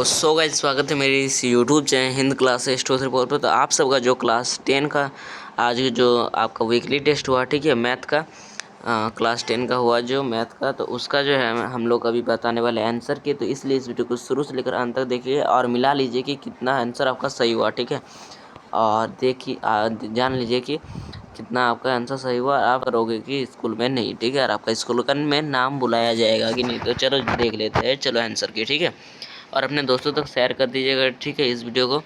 So guys स्वागत है मेरी इस YouTube channel Hind class store report पर। तो आप सबका जो क्लास 10 का आज जो आपका वीकली टेस्ट हुआ, ठीक है, मैथ का क्लास 10 का हुआ जो मैथ का, तो उसका जो है हम लोग अभी बताने वाले आंसर के। तो इसलिए इस वीडियो को शुरू से लेकर अंत तक देखिए और मिला लीजिए कि कितना आंसर आपका सही हुआ, ठीक है। और देखिए जान लीजिए कि कितना आपका आंसर सही हुआ। आप करोगे कि स्कूल में नहीं, ठीक है, और आपका स्कूल का में नाम बुलाया जाएगा कि नहीं। तो चलो देख लेते हैं, चलो आंसर की, ठीक है। और अपने दोस्तों तक शेयर कर दीजिएगा, ठीक है, इस वीडियो को।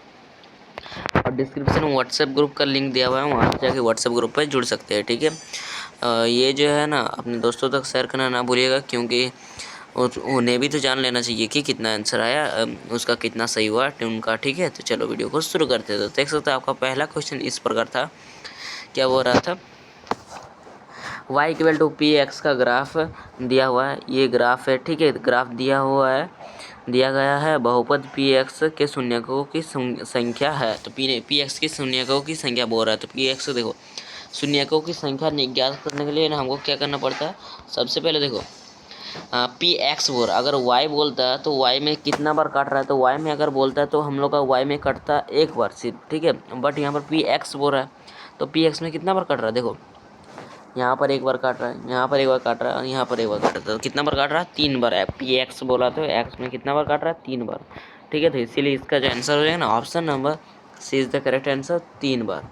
और डिस्क्रिप्शन में व्हाट्सएप ग्रुप का लिंक दिया हुआ है, वहाँ जाके व्हाट्सएप ग्रुप पर जुड़ सकते हैं, ठीक है। ये जो है ना अपने दोस्तों तक शेयर करना ना भूलिएगा, क्योंकि उन्हें भी तो जान लेना चाहिए कि कितना आंसर आया, उसका कितना सही हुआ उनका, ठीक है। तो चलो वीडियो को शुरू करते हैं। तो देख सकते हैं आपका पहला क्वेश्चन इस प्रकार था, क्या हो रहा था, y equal to p x का ग्राफ दिया हुआ है। ये ग्राफ है, ठीक है, ग्राफ दिया हुआ है, दिया गया है। बहुपद पी एक्स के शून्यकों की संख्या है। तो पी एक्स की शून्यकों की संख्या बोल रहा है। तो पी एक्स देखो, शून्यकों की संख्या ज्ञात करने के लिए ना हमको क्या करना पड़ता है। सबसे पहले देखो पी एक्स बोल रहा, अगर वाई बोलता है तो वाई में कितना बार काट रहा है। तो वाई में अगर बोलता है तो हम लोग का वाई में कटता है एक बार सिर्फ, ठीक है। बट यहाँ पर पी एक्स बोल रहा है तो पी एक्स में कितना बार कट रहा है। देखो यहाँ पर एक बार काट रहा है, यहाँ पर एक बार काट रहा है और यहाँ पर एक बार काट रहा है। तो कितना बार काट रहा है, 3 बार। पी एक्स बोला तो एक्स में कितना बार काट रहा है, 3 बार, ठीक है। तो इसीलिए इसका जो आंसर हो जाएगा ना, option number C is the correct answer, 3 बार,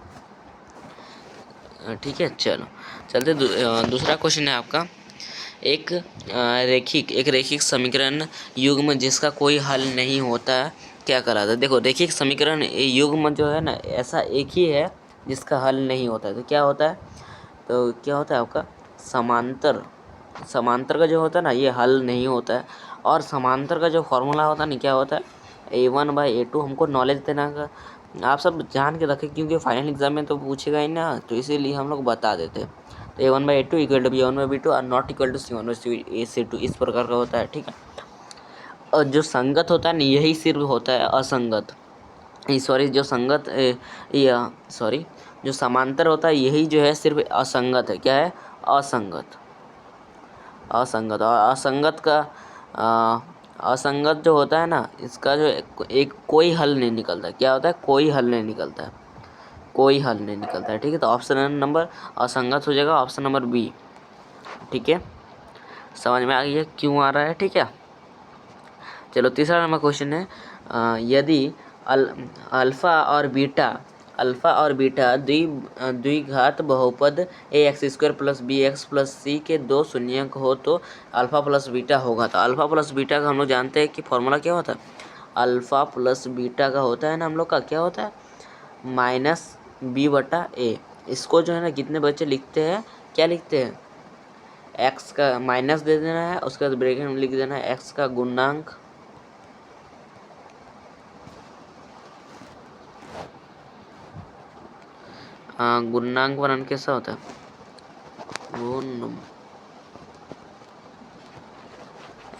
ठीक है। चलो चलते दूसरा क्वेश्चन है आपका। एक रेखिक समीकरण युग्म जिसका कोई हल नहीं होता है, क्या कहलाता है। देखो रेखिक समीकरण युग्म जो है ना, ऐसा एक ही है जिसका हल नहीं होता है। तो क्या होता है, तो क्या होता है आपका समांतर। समांतर का जो होता है ना, ये हल नहीं होता है। और समांतर का जो फॉर्मूला होता है ना, क्या होता है, A1/A2। हमको नॉलेज देना का आप सब जान के रखें, क्योंकि फाइनल एग्जाम में तो पूछेगा ही ना, तो इसीलिए हम लोग बता देते हैं। तो A1/A2 इक्वल टू B1/B2 और नॉट इक्वल टू C1/C2, इस प्रकार का होता है, ठीक है। और जो संगत होता है ना, यही सिर्फ होता है असंगत। सॉरी, जो संगत सॉरी, जो समांतर होता है यही जो है सिर्फ असंगत है। क्या है, असंगत। असंगत और असंगत का असंगत जो होता है ना, इसका जो एक कोई हल नहीं निकलता। क्या होता है, कोई हल नहीं निकलता है, कोई हल नहीं निकलता है, ठीक है। तो ऑप्शन नंबर असंगत हो जाएगा, ऑप्शन नंबर बी, ठीक है। समझ में आ गई है क्यों आ रहा है, ठीक है। चलो तीसरा नंबर क्वेश्चन है, यदि अल्फा और बीटा द्विघात बहुपद ax² plus bx plus c के दो शून्यक हो तो अल्फा प्लस बीटा होगा। तो अल्फा प्लस बीटा का हम लोग जानते हैं कि फॉर्मूला क्या होता है। अल्फा प्लस बीटा का होता है ना हम लोग का, क्या होता है, -b/a। इसको जो है ना कितने बच्चे लिखते हैं, क्या लिखते हैं, एक्स का माइनस दे देना है, उसके बाद ब्रैकेट में लिख देना है एक्स का गुणांक गुणांक वर्णन कैसा होता है,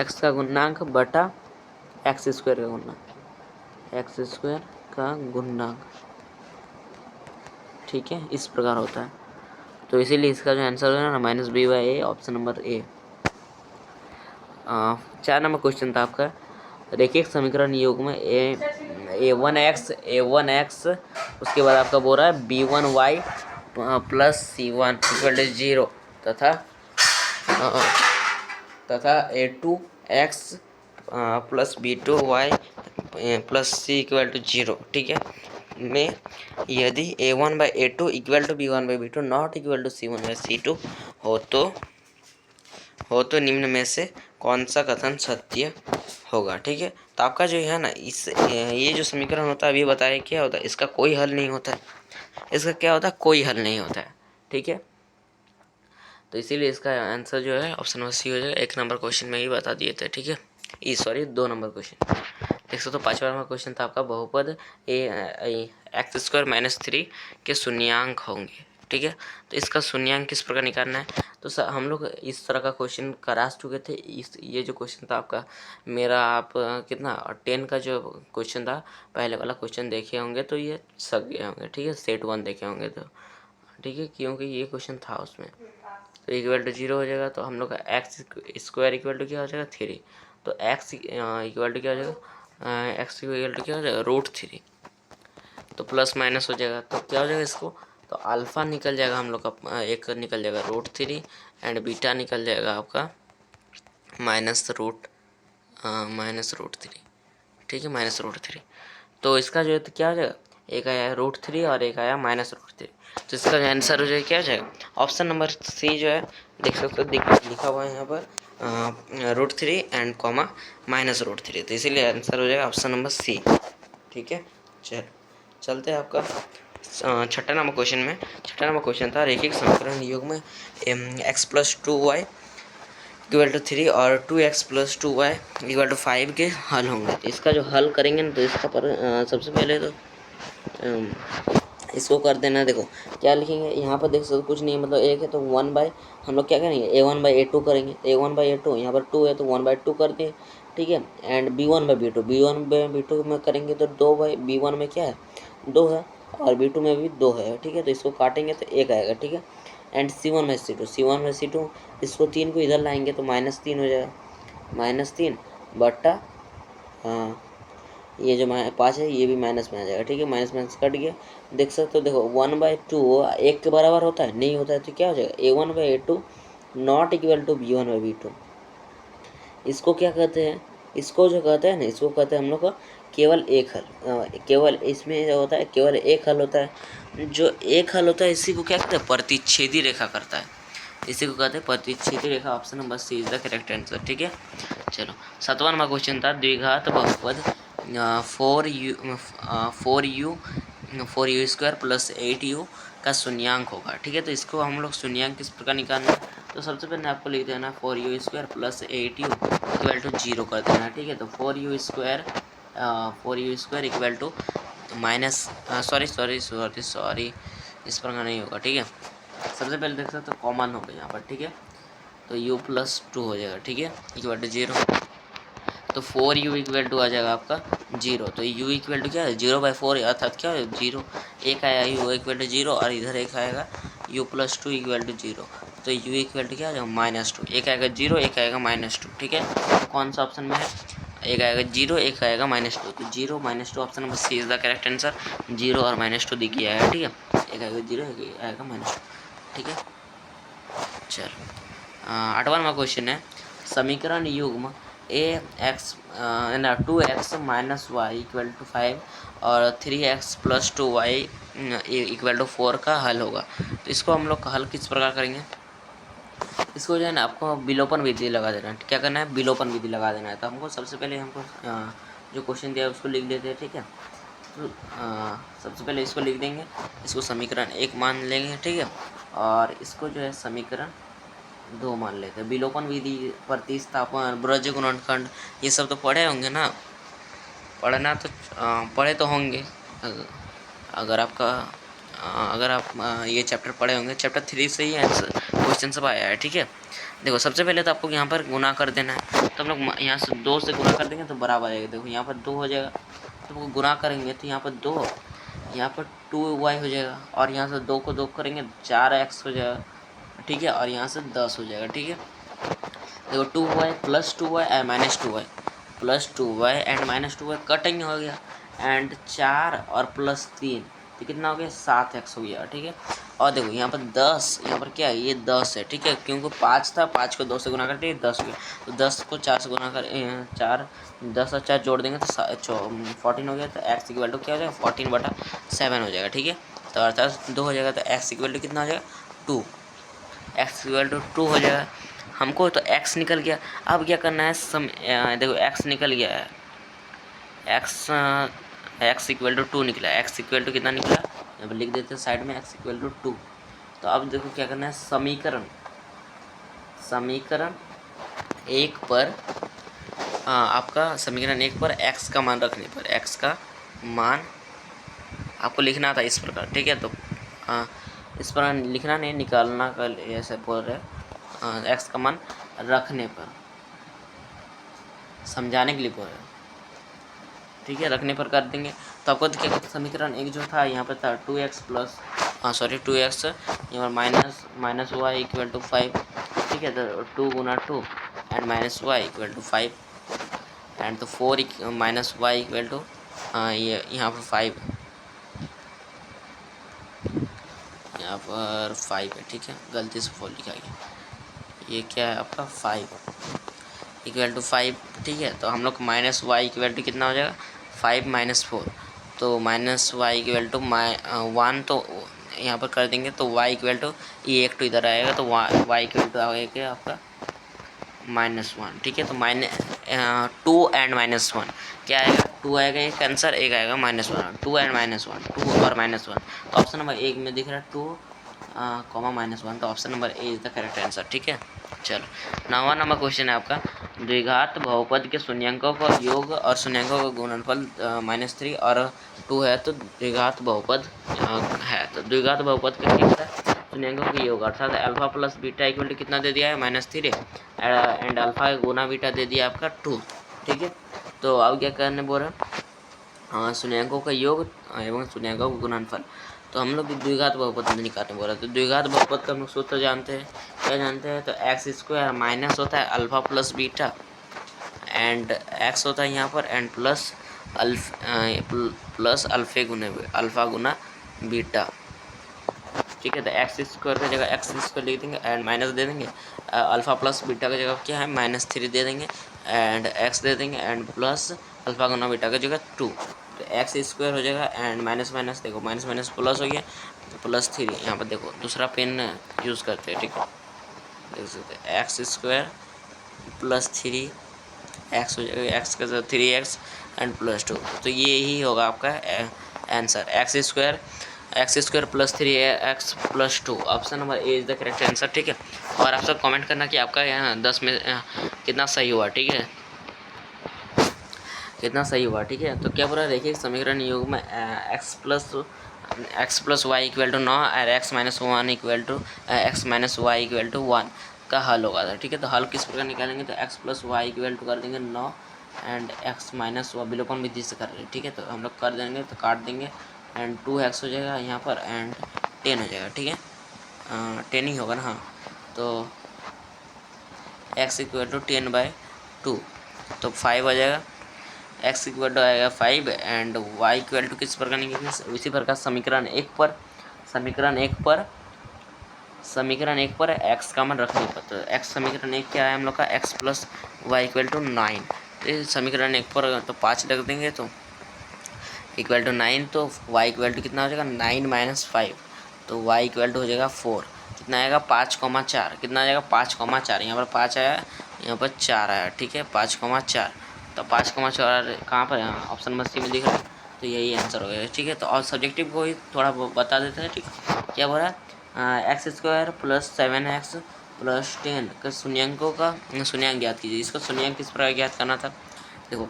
एक्स का गुणांक बटा x² का गुणांक, x² का गुणांक, ठीक है, इस प्रकार होता है। तो इसीलिए इसका जो आंसर है ना -b/a, option number A. 4 number question था आपका, रेखिक समीकरण युग्म में a1x उसके बाद आपका बोल रहा है b1y plus c1 equal to 0 तथा a2x plus b2y plus c equal to 0, ठीक है, में यदि a1/a2 equal to b1/b2 not equal to c1/c2 हो तो निम्न में से कौन सा कथन सत्य होगा, ठीक है। तो आपका जो है ना ये जो समीकरण होता है अभी बताया क्या होता है, इसका कोई हल नहीं होता है। इसका क्या होता है, कोई हल नहीं होता है, ठीक है। तो इसीलिए इसका आंसर जो है ऑप्शन नंबर सी हो जाएगा। 1 नंबर क्वेश्चन में ही बता दिए थे, ठीक है। Sorry 2 number question. देख सकते हो 5वां नंबर क्वेश्चन था आपका, बहुपद x² - 3 के शून्यांक होंगे, ठीक है। तो इसका शून्यांक किस प्रकार निकालना है। तो हम लोग इस तरह का क्वेश्चन करा चुके थे। ये जो क्वेश्चन था आपका मेरा, आप कितना 10 का जो क्वेश्चन था पहले वाला क्वेश्चन देखे होंगे तो ये सक गए होंगे, ठीक है। सेट 1 देखे होंगे तो, ठीक है, क्योंकि ये क्वेश्चन था उसमें। तो इक्वल टू 0 हो जाएगा। तो हम लोग का x² इक्वल टू क्या हो जाएगा, 3। तो x इक्वल टू क्या हो जाएगा, एक्स इक्वल टू क्या हो जाएगा √3, तो प्लस माइनस हो जाएगा तो क्या हो जाएगा इसको, तो अल्फ़ा निकल जाएगा हम लोग का, एक निकल जाएगा √3 एंड बीटा निकल जाएगा आपका -√3, ठीक है -√3। तो इसका जो है तो क्या हो जाएगा, एक आया √3 और एक आया -√3, तो इसका आंसर हो जाएगा क्या हो जाएगा, ऑप्शन नंबर सी जो है देख सकते हो लिखा हुआ है यहाँ पर √3 एंड कॉमा -√3, तो इसीलिए आंसर हो जाएगा ऑप्शन नंबर सी। ठीक है, चलते हैं आपका छठा नंबर क्वेश्चन में। छठा नंबर क्वेश्चन था रैखिक समीकरण योग में x+2y इक्वल टू 3 और 2x+2y इक्वल टू 5 के हल होंगे। तो इसका जो हल करेंगे ना, तो इसका सबसे पहले तो इसको कर देना। देखो क्या लिखेंगे यहाँ पर, देख सकते कुछ नहीं है, मतलब एक है तो 1/, हम लोग क्या करेंगे a1/a2 करेंगे, तो a1/a2 यहाँ पर 2 है तो 1/2 कर दें, ठीक है। एंड b1/b2 में करेंगे तो 2/b1 में क्या है 2 है और b2 में भी 2 है, ठीक है। तो इसको काटेंगे तो 1 आएगा, ठीक है। एंड c1/c2 इसको 3 को इधर लाएंगे तो -3 हो जाएगा, -3 बट्टा ये जो 5 है ये भी माइनस में आ जाएगा, ठीक है। माइनस माइनस कट गया, देख सकते हो। देखो 1/2 1 के बराबर होता है, नहीं होता है तो क्या हो जाएगा a1/a2 not equal to b1/b2। इसको क्या कहते हैं, इसको जो कहते हैं ना, इसको कहते हैं हम लोग का केवल एक हल। केवल इसमें जो होता है केवल एक हल होता है, जो एक हल होता है इसी को क्या कहते हैं प्रतिच्छेदी रेखा करता है, इसी को कहते हैं प्रतिच्छेदी रेखा। Option number C is the correct answer, ठीक है। चलो 7वां नंबर क्वेश्चन था द्विघात बहुपद 4u² प्लस 8u का शून्यांक होगा, ठीक है। तो इसको हम लोग शून्यांक किस प्रकार निकालना है, तो सबसे पहले आपको लिख देना 4u² plus 8u equal to 0 कर देना, ठीक है। तो 4u² इक्वल टू सॉरी इस प्रकार नहीं होगा, ठीक है। सबसे पहले देख सकते हो कॉमन होगा यहाँ पर, ठीक है। तो u+2 हो जाएगा, ठीक है, इक्वल टू 0। तो 4u इक्वल टू आ जाएगा आपका 0, तो u इक्वल टू क्या है 0/4 अर्थात क्या है 0, एक आया u इक्वल टू 0 और इधर एक आएगा u+2 इक्वल टू 0, तो u इक्वल टू क्या आ जाएगा -2, एक आएगा 0 एक आएगा -2, ठीक है। तो कौन सा ऑप्शन में है, एक आएगा 0 एक आएगा -2, तो 0 -2 option number C is the correct answer. 0 और -2 दिख गया है, ठीक है, एक आएगा 0 एक आएगा -2, ठीक है। चलो 8वां नंबर क्वेश्चन है समीकरण युग्म (2x - y इक्वल टू 5 और 3x + 2y इक्वल टू 4 का हल होगा। तो इसको हम लोग हल किस प्रकार करेंगे, इसको जो है ना आपको विलोपन विधि लगा देना है। क्या करना है, विलोपन विधि लगा देना है। तो हमको सबसे पहले हमको जो क्वेश्चन दिया है उसको लिख लेते हैं, ठीक है। तो सबसे पहले इसको लिख देंगे, इसको समीकरण 1 मान लेंगे, ठीक है। और इसको जो है समीकरण 2 मान लेते हैं। विलोपन विधि, प्रतिस्थापन, ब्रज गुणनखंड, ये सब तो पढ़े होंगे ना, पढ़ना तो पढ़े तो होंगे। अगर आप ये चैप्टर पढ़े होंगे, चैप्टर 3 से ही आंसर क्वेश्चन सब आया है, ठीक है। देखो सबसे पहले तो आपको यहाँ पर गुना कर देना है, तो हम लोग यहाँ से 2 से गुना कर देंगे तो बराबर आएगा। देखो यहाँ पर 2 हो जाएगा, तो वो गुना करेंगे तो यहाँ पर 2, यहाँ पर 2y हो जाएगा, और यहाँ से 2 को 2 करेंगे 4x हो जाएगा, ठीक है। और यहाँ से 10 हो जाएगा, ठीक है। देखो 2y + 2y -2y plus 2y and -2y cutting हो गया, एंड 4 और +3 तो कितना हो गया 7x हो गया, ठीक है। और देखो यहाँ पर 10, यहाँ पर क्या है ये 10 है, ठीक है, क्योंकि 5 था, 5 को 2 से गुना करते 10 हो गया, तो 10 को 4 से गुना कर 4, 10 और 4 जोड़ देंगे तो 14 हो गया। तो x इक्वल टू क्या हो जाएगा 14/7 हो जाएगा, ठीक है। तो अर्थात 2 हो जाएगा, तो x इक्वल टू कितना हो जाएगा 2, x इक्वल टू 2 हो जाएगा। हमको तो x निकल गया, अब क्या करना है देखो x निकल गया है, x इक्वल टू 2 निकला, x इक्वल टू कितना निकला यहाँ पर लिख देते हैं साइड में, x इक्वल टू 2। तो अब देखो क्या करना है, समीकरण 1 पर आपका समीकरण 1 पर x का मान रखने पर x का मान आपको लिखना था इस प्रकार, ठीक है। तो इस पर लिखना नहीं, निकालना का ऐसे बोल रहे हैं, x का मान रखने पर, समझाने के लिए बोल रहे हैं, ठीक है, रखने पर कर देंगे। तो आपको क्या कहते समीकरण 1 जो था यहाँ पर था 2x यहाँ माइनस y इक्वल टू 5, ठीक है। तो 2 × 2 and -y equal to 5 and तो 4 माइनस वाई इक्वल टू ये यहाँ पर 5, यहाँ पर 5 है, ठीक है, गलती से 4 लिखा गया, ये क्या है आपका 5 इक्वल टू 5, ठीक है। तो हम लोग माइनस वाई इक्वल टू कितना हो जाएगा 5 माइनस 4, तो माइनस वाई इक्वल टू 1, तो यहाँ पर कर देंगे तो वाई इक्वल टू ये एक टू इधर आएगा तो वाई इक्वल टू आएगा आपका -1, ठीक है। तो -2 एंड -1 क्या आएगा, 2 आएगा एक आंसर, एक आएगा -1, 2 एंड -1, 2 और -1, तो ऑप्शन नंबर एक में दिख रहा है 2 -1, तो option number A is the correct answer, ठीक है। चलो 9वां नंबर क्वेश्चन है आपका, द्विघात बहुपद के शून्यांकों का योग और शून्यांकों का गुणनफल -3 और 2 है, तो द्विघात बहुपद है, तो द्विघात बहुपद का क्या होता है, शून्यांकों का योग, अर्थात alpha plus beta equal to कितना दे दिया है -3 एंड अल्फा गुना बीटा दे दिया आपका 2, ठीक है। तो अब क्या करने बोल रहे हैं, शून्यांकों का योग एवं शून्यांकों का गुणनफल, तो हम लोग द्विघात बहुपद में निकालने बोल रहे हैं। तो द्विघात बहुपद का हम लोग सूत्र जानते हैं, क्या जानते हैं, तो एक्स स्क्वायर माइनस होता है alpha plus beta and x होता है यहाँ पर एंड प्लस अल्फा गुना बीटा, ठीक है। तो एक्स स्क्वायर की जगह एक्स स्क्वायर लिख देंगे एंड माइनस दे देंगे, अल्फा प्लस बीटा की जगह क्या है -3 दे देंगे एंड एक्स दे देंगे एंड प्लस अल्फा गुना बीटा की जगह 2, तो एक्स स्क्वायर हो जाएगा एंड माइनस माइनस देखो माइनस माइनस प्लस हो गया, तो +3 यहाँ पर देखो दूसरा पेन यूज़ करते हैं, ठीक है, देख सकते हैं एक्स स्क्वायर +3 एक्स हो जाएगा, एक्स का 3x एंड +2, तो ये ही होगा आपका answer, x square +3x +2, option number A is the correct answer, ठीक है। और आप सब कमेंट करना कि आपका यहाँ 10 में कितना सही हुआ, ठीक है, कितना सही हुआ, ठीक है। तो क्या बोला, देखिए समीकरण योग में x plus y equal to 9 और x minus one equal to x minus y equal to 1 का हल होगा था, ठीक है। तो हल किस प्रकार निकालेंगे, तो x plus y equal to कर देंगे 9 एंड x माइनस विलोपन विधि से कर रहे हैं, ठीक है। तो हम लोग कर देंगे तो काट देंगे एंड 2x हो जाएगा यहाँ पर एंड 10 हो जाएगा, ठीक है, 10 ही होगा ना, हाँ, तो x इक्वल टू 10/2, तो 5 हो जाएगा, x इक्वल टू आएगा 5 एंड y इक्वल टू किस प्रकार निकलेंगे, उसी प्रकार समीकरण एक पर x का मान रखने पर, तो x समीकरण एक क्या है हम लोग का, x plus y equal to 9, तो समीकरण एक पर तो 5 रख देंगे तो इक्वल टू 9, तो y इक्वल टू कितना हो जाएगा 9 माइनस 5, तो y इक्वल टू हो जाएगा 4, कितना आएगा 5,4, कितना आ जाएगा 5,4, यहाँ पर 5 आया, यहाँ पर 4 आया, ठीक है, 5,4, तो 5,4 कहाँ पर है, ऑप्शन नंबर सी में दिख रहा है, तो यही आंसर हो गया, ठीक है। तो और सब्जेक्टिव को ही थोड़ा बता देते हैं, ठीक है, क्या बोल रहा है, x square plus 7x plus 10 का शून्यांकों का शून्यांक ज्ञात कीजिए, इसको शून्यांक किस प्रकार ज्ञात करना था, देखो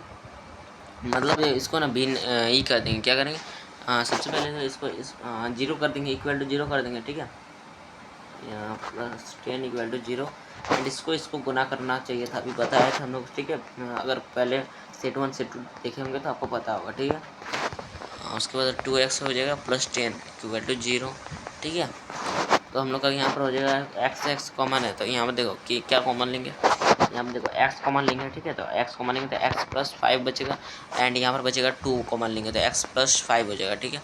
मतलब इसको ना भिन्न ही कर देंगे, क्या करेंगे, सबसे पहले तो इसको जीरो कर देंगे, इक्वल टू 0 कर देंगे, ठीक है, यहाँ +10 इक्वल टू 0 एंड इसको गुना करना चाहिए था, अभी बताया था हम लोग, ठीक है, अगर पहले सेट 1 सेट 2 देखे होंगे तो आपको पता होगा, ठीक है। उसके बाद 2x हो जाएगा +10 इक्वल टू 0, ठीक है। तो हम लोग का यहाँ पर हो जाएगा x कॉमन है, तो यहाँ पर देखो कि क्या कॉमन लेंगे, यहाँ पर देखो x कॉमन लेंगे, ठीक है, तो x कॉमन लेंगे तो x प्लस 5 बचेगा एंड यहाँ पर बचेगा 2 कॉमन लेंगे तो x प्लस 5 हो जाएगा, ठीक है।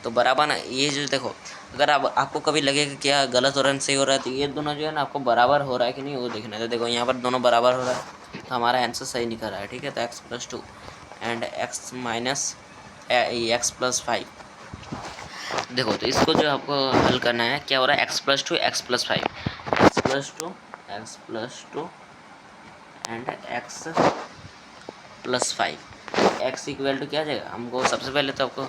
तो बराबर ना, ये जो देखो अगर आपको कभी लगे कि क्या गलत हो रहा है सही हो रहा है, तो ये दोनों जो है ना आपको बराबर हो रहा है कि नहीं वो देखना है, तो देखो यहाँ पर दोनों बराबर हो रहा है, तो हमारा आंसर सही निकल रहा है, ठीक है। तो x plus 2 and x minus x plus 5, देखो तो इसको जो आपको हल करना है, क्या हो रहा है, x plus 2 x plus 5 x plus 2 and x plus 5, x equal to क्या आ जाएगा, हमको सबसे पहले तो आपको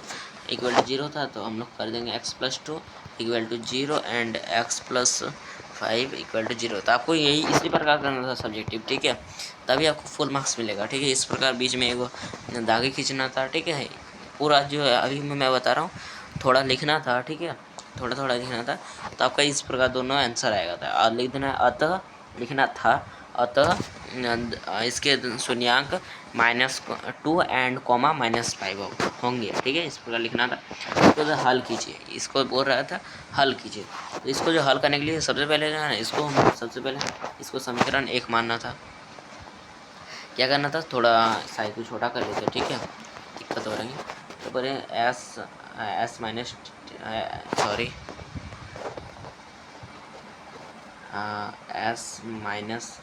इक्वल टू 0 था, तो हम लोग कर देंगे x plus 2 equal to 0 and x plus 5 equal to 0, तो आपको यही इसी प्रकार करना था सब्जेक्टिव, ठीक है, तभी आपको फुल मार्क्स मिलेगा, ठीक है। इस प्रकार बीच में एगो दागे खींचना था, ठीक है, पूरा जो है अभी मैं बता रहा हूँ, थोड़ा लिखना था, ठीक है, थोड़ा थोड़ा लिखना था, तो आपका इस प्रकार दोनों आंसर आएगा था, और लिख देना अतः लिखना था, अतः इसके शून्यांक -2 एंड कॉमा -5 होंगे, ठीक है, इस प्रकार लिखना था। तो हल कीजिए, इसको बोल रहा था हल कीजिए, तो इसको जो हल करने के लिए सबसे पहले जो है ना, इसको समीकरण 1 मानना था, क्या करना था, थोड़ा साइज को छोटा कर लेते, ठीक है, दिक्कत हो रही है। तो बोले s minus sorry s minus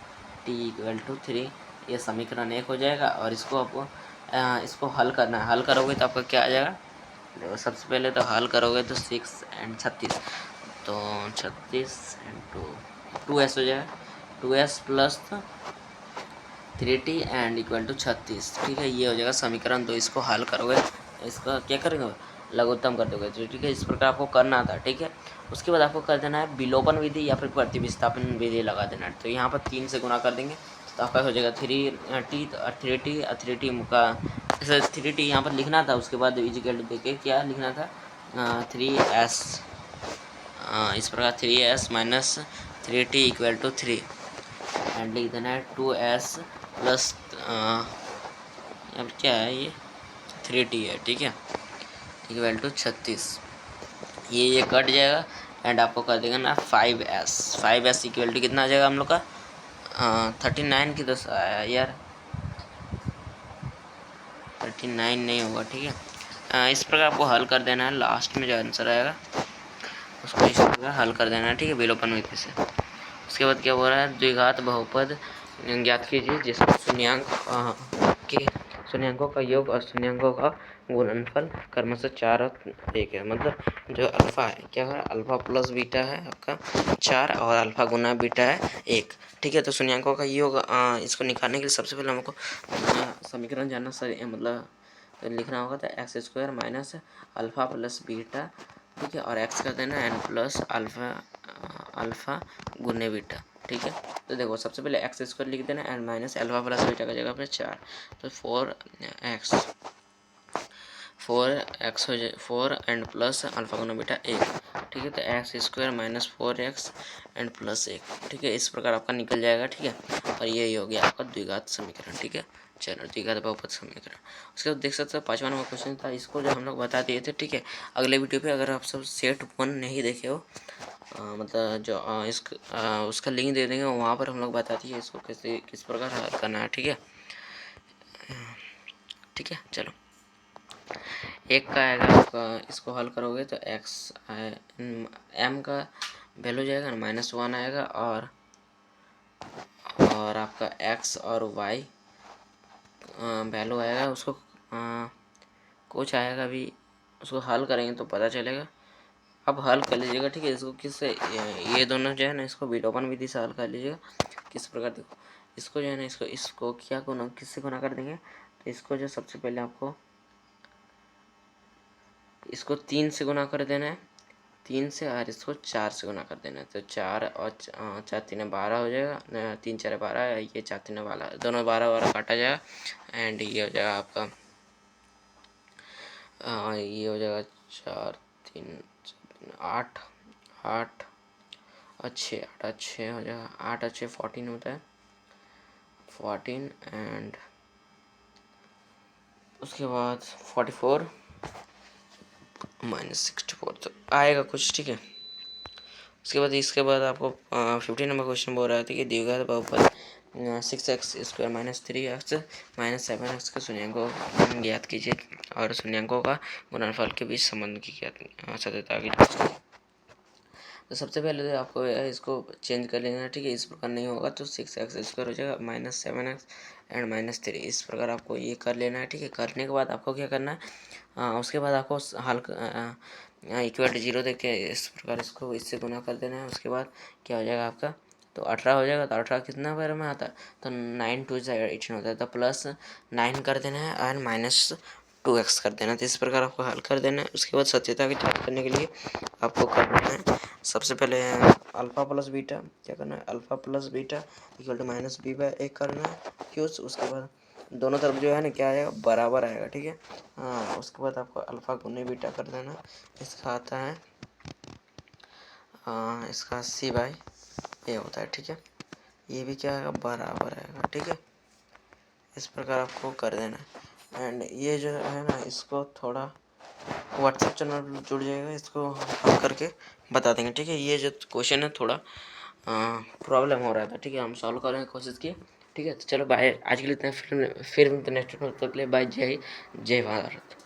t equal to 3, ये समीकरण 1 हो जाएगा। और इसको आपको इसको हल करना है। हल करोगे तो आपका क्या आ जाएगा, देखो सबसे पहले तो हल करोगे तो 6 एंड 36, तो 36 एंड 2s हो जाएगा, 2s plus 3t and equal to 36, ठीक है, ये हो जाएगा समीकरण। तो इसको हल करोगे, इसका क्या करेंगे, लघुत्तम कर दोगे, तो ठीक है, इस प्रकार आपको करना था, ठीक है। उसके बाद आपको कर देना है विलोपन विधि या फिर प्रतिस्थापन विधि लगा देना है। तो यहाँ पर 3 से गुणा कर देंगे तो आपका हो जाएगा 3t का 3t यहाँ पर लिखना था। उसके बाद इजिकल देके क्या लिखना था, 3s, इस प्रकार 3s minus 3t equal to 3 and लिख देना है 2s प्लस अब क्या है ये 3t है, ठीक है, इक्वल टू 36, ये कट जाएगा एंड आपको कर देगा ना 5s इक्वल टू कितना आ जाएगा हम लोग का 39 की, तो यार 39 नहीं होगा, ठीक है। इस प्रकार आपको हल कर देना है, लास्ट में जो आंसर आएगा उसको इस प्रकार हल कर देना है, ठीक है, विलोपन विधि से। उसके बाद क्या हो रहा है, द्विघात बहुपद ज्ञात कीजिए जिसमें शून्यंकों का योग और शून्यंकों का गुणनफल क्रमशः 4 और 1 है। मतलब जो अल्फा है, क्या है, अल्फा प्लस बीटा है आपका 4 और अल्फा गुना बीटा है 1, ठीक है। तो शून्यंकों का योग इसको निकालने के लिए सबसे पहले हमको समीकरण जानना सही, मतलब लिखना होगा। तो x square minus alpha plus beta, ठीक है, और एक्स कर देना एन प्लस अल्फा गुने बीटा, ठीक है। तो देखो सबसे पहले एक्स स्क्वायर लिख देना and minus alpha plus beta का जगह पे 4, तो 4x हो जाए 4 एंड प्लस अल्फा गुना बीटा 1, ठीक है। तो x square minus 4x and plus 1, ठीक है, इस प्रकार आपका निकल जाएगा, ठीक है। और ये हो गया आपका द्विघात समीकरण, ठीक है। चलो द्विघात बहुपद समीकरण। उसके बाद देख सकते हो 5वां नंबर क्वेश्चन था, इसको जो हम लोग बता दिए थे, ठीक है। अगले वीडियो पे अगर आप सब सेट 1 नहीं देखे हो, मतलब जो उसका लिंक दे देंगे, वहाँ पर हम लोग बता दिए इसको कैसे किस प्रकार हल करना है, ठीक है, ठीक है। चलो एक का आएगा आपका, इसको हल करोगे तो एक्स एम का वैल्यू जाएगा ना -1 आएगा, और आपका एक्स और वाई वैल्यू आएगा, उसको कुछ आएगा भी, उसको हल करेंगे तो पता चलेगा। अब हल कर लीजिएगा, ठीक है। इसको किससे, ये दोनों जो है ना, इसको विलोपन विधि से हल कर लीजिएगा। किस प्रकार, देखो इसको जो है ना, इसको क्या गुना, किससे गुना कर देंगे, तो इसको जो सबसे पहले आपको इसको 3 से गुना कर देना है, 3 से, और इसको 4 से गुना कर देना है। तो 4 और 4 3 12 हो जाएगा, 3 4 12, ये 4 3 12, दोनों 12 काटा जाएगा एंड ये हो जाएगा आपका ये हो जाएगा 4 3 8 8 और 6, 8 और 6 हो जाएगा, 8 और 6 14 होता है, 14 एंड उसके बाद 44 -64 तो आएगा कुछ, ठीक है। उसके बाद इसके बाद आपको 15 नंबर क्वेश्चन बोल रहा है कि द्विघात बहुपद 6x स्क्वायर -3x -7x के शून्यंकों ज्ञात कीजिए और शून्यंकों का गुणनफल के बीच संबंध की ज्ञात सत्यता की जांच कीजिए। तो सबसे पहले तो आपको इसको चेंज कर लेना है, ठीक है। इस प्रकार नहीं होगा तो 6x स्क्वायर हो जाएगा -7x एंड -3, इस प्रकार आपको ये कर लेना है, ठीक है। करने के बाद आपको क्या करना है, उसके बाद आपको हल इक्वल टू 0 देके इस प्रकार इसको इससे गुना कर देना है। उसके बाद क्या हो जाएगा आपका, तो 18 हो जाएगा। तो 18 कितना बार में आता है, तो 9 2 18 होता है, तो +9 कर देना है और -2x कर देना है। तो इस प्रकार आपको हल कर देना है। उसके बाद सत्यता की जांच करने के लिए आपको करना है, सबसे पहले अल्फा प्लस बीटा, क्या करना है, alpha plus beta equal to -b/a करना है, क्यों। उसके बाद दोनों तरफ जो है ना क्या आएगा, बराबर आएगा, ठीक है। हाँ, उसके बाद आपको अल्फा गुने बीटा कर देना, इसका आता है इसका c/a होता है, ठीक है। ये भी क्या आएगा, बराबर आएगा, ठीक है। इस प्रकार आपको कर देना है एंड ये जो है ना, इसको थोड़ा व्हाट्सएप चैनल जुड़ जाएगा, इसको हम करके बता देंगे, ठीक है। ये जो क्वेश्चन है थोड़ा प्रॉब्लम हो रहा था, ठीक है, हम सॉल्व करने की कोशिश किए ठीक है, तो चलो बाय, आज के लिए इतना, फिर मिलते हैं नेक्स्ट, तब तक के लिए बाय, जय हिंद, जय भारत।